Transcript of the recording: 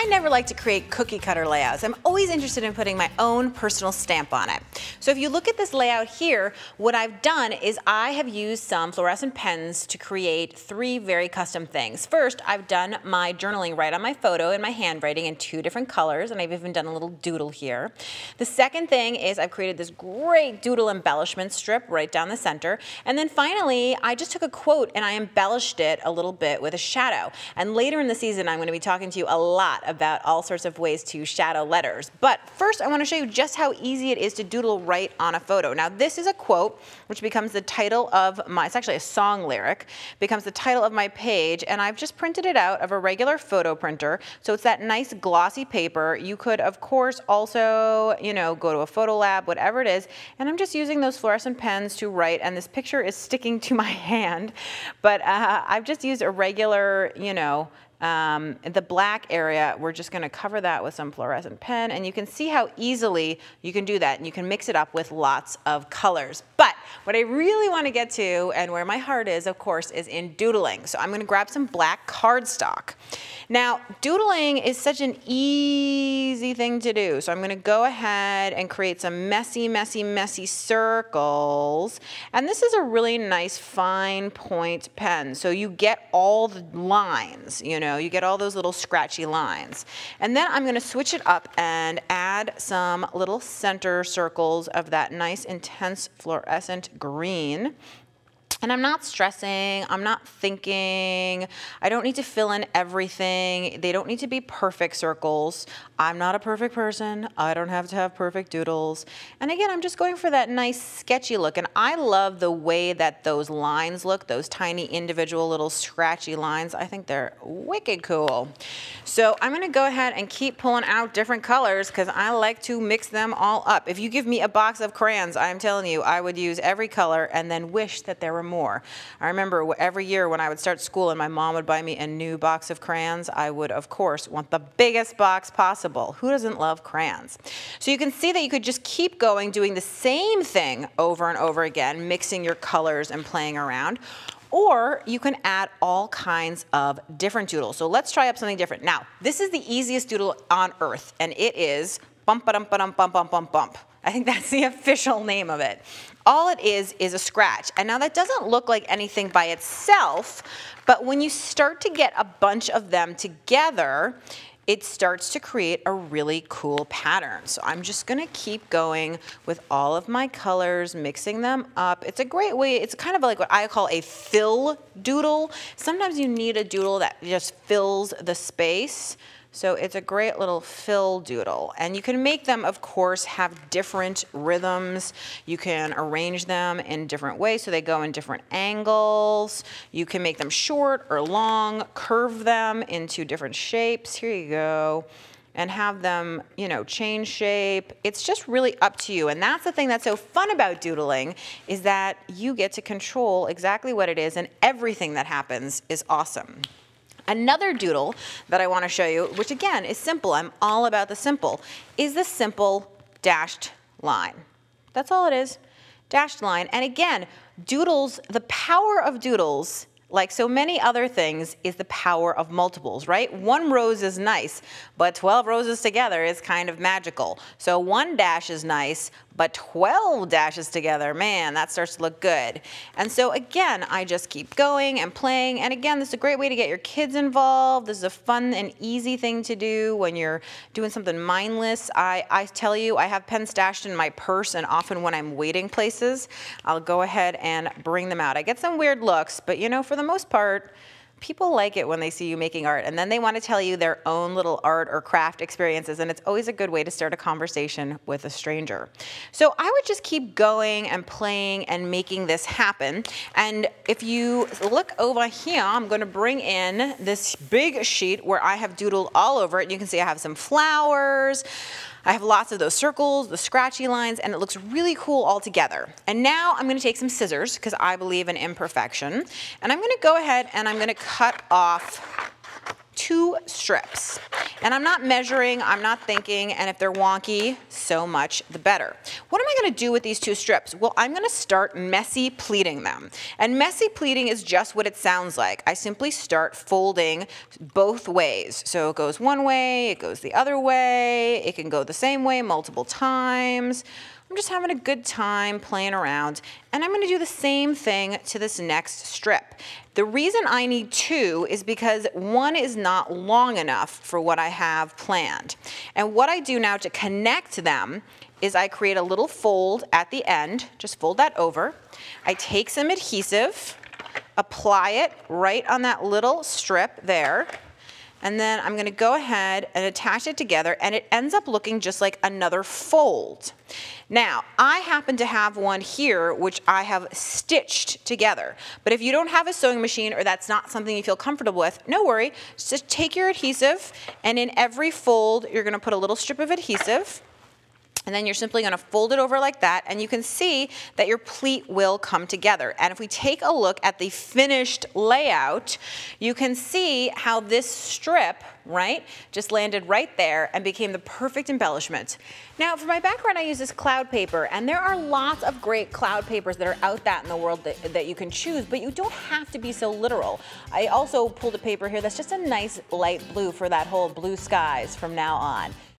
I never like to create cookie cutter layouts. I'm always interested in putting my own personal stamp on it. So if you look at this layout here, what I've done is I have used some fluorescent pens to create 3 very custom things. First, I've done my journaling right on my photo in my handwriting in 2 different colors, and I've even done a little doodle here. The second thing is I've created this great doodle embellishment strip right down the center. And then finally, I just took a quote and I embellished it a little bit with a shadow. And later in the season, I'm going to be talking to you a lot about all sorts of ways to shadow letters. But first, I want to show you just how easy it is to doodle right on a photo. Now, this is a quote, which becomes the title of my, it's actually a song lyric, becomes the title of my page, and I've just printed it out of a regular photo printer. So it's that nice glossy paper. You could, of course, also, go to a photo lab, whatever it is, and I'm just using those fluorescent pens to write, and this picture is sticking to my hand, but I've just used a regular, the black area, we're just going to cover that with some fluorescent pen, and you can see how easily you can do that, and you can mix it up with lots of colors. But what I really want to get to, and where my heart is, of course, is in doodling. So I'm going to grab some black cardstock. Now, doodling is such an easy thing to do, so I'm going to go ahead and create some messy, messy, messy circles. And this is a really nice fine point pen, so you get all the lines, you get all those little scratchy lines. And then I'm going to switch it up and add some little center circles of that nice intense fluorescent green. And I'm not stressing, I'm not thinking, I don't need to fill in everything. They don't need to be perfect circles. I'm not a perfect person. I don't have to have perfect doodles. And again, I'm just going for that nice sketchy look. And I love the way that those lines look, those tiny individual little scratchy lines. I think they're wicked cool. So I'm gonna go ahead and keep pulling out different colors because I like to mix them all up. If you give me a box of crayons, I'm telling you, I would use every color and then wish that there were more. I remember every year when I would start school and my mom would buy me a new box of crayons, I would, of course, want the biggest box possible. Who doesn't love crayons? So you can see that you could just keep going, doing the same thing over and over again, mixing your colors and playing around. Or you can add all kinds of different doodles. So let's try up something different. Now, this is the easiest doodle on earth, and it is bump-a-dum-ba-dum-bump-bump-bump-bump. I think that's the official name of it. All it is a scratch. And now that doesn't look like anything by itself, but when you start to get a bunch of them together, it starts to create a really cool pattern. So I'm just gonna keep going with all of my colors, mixing them up. It's a great way, it's kind of like what I call a fill doodle. Sometimes you need a doodle that just fills the space. So it's a great little fill doodle. And you can make them, of course, have different rhythms. You can arrange them in different ways so they go in different angles. You can make them short or long, curve them into different shapes. Here you go. And have them, change shape. It's just really up to you. And that's the thing that's so fun about doodling, is that you get to control exactly what it is, and everything that happens is awesome. Another doodle that I want to show you, which again is simple, I'm all about the simple, is the simple dashed line. That's all it is, dashed line. And again, doodles, the power of doodles, like so many other things, is the power of multiples, right? 1 rose is nice, but 12 roses together is kind of magical. So 1 dash is nice, but 12 dashes together, man, that starts to look good. And so again, I just keep going and playing. And again, this is a great way to get your kids involved. This is a fun and easy thing to do when you're doing something mindless. I tell you, I have pens stashed in my purse, and often when I'm waiting places, I'll go ahead and bring them out. I get some weird looks, but for the most part, people like it when they see you making art, and then they want to tell you their own little art or craft experiences, and it's always a good way to start a conversation with a stranger. So I would just keep going and playing and making this happen. And if you look over here, I'm going to bring in this big sheet where I have doodled all over it. You can see I have some flowers. I have lots of those circles, the scratchy lines, and it looks really cool all together. And now I'm going to take some scissors, because I believe in imperfection, and I'm going to go ahead and I'm going to cut off 2 strips. And I'm not measuring, I'm not thinking, and if they're wonky, so much the better. What am I gonna do with these two strips? Well, I'm gonna start messy pleating them. And messy pleating is just what it sounds like. I simply start folding both ways. So it goes one way, it goes the other way, it can go the same way multiple times. I'm just having a good time playing around, and I'm gonna do the same thing to this next strip. The reason I need two is because one is not long enough for what I have planned. And what I do now to connect them is I create a little fold at the end, just fold that over. I take some adhesive, apply it right on that little strip there, and then I'm gonna go ahead and attach it together, and it ends up looking just like another fold. Now, I happen to have one here which I have stitched together. But if you don't have a sewing machine or that's not something you feel comfortable with, no worry. Just take your adhesive, and in every fold, you're gonna put a little strip of adhesive. And then you're simply gonna fold it over like that, and you can see that your pleat will come together. And if we take a look at the finished layout, you can see how this strip, right, just landed right there and became the perfect embellishment. Now, for my background, I use this cloud paper, and there are lots of great cloud papers that are out there in the world that you can choose, but you don't have to be so literal. I also pulled a paper here that's just a nice light blue for that whole blue skies from now on.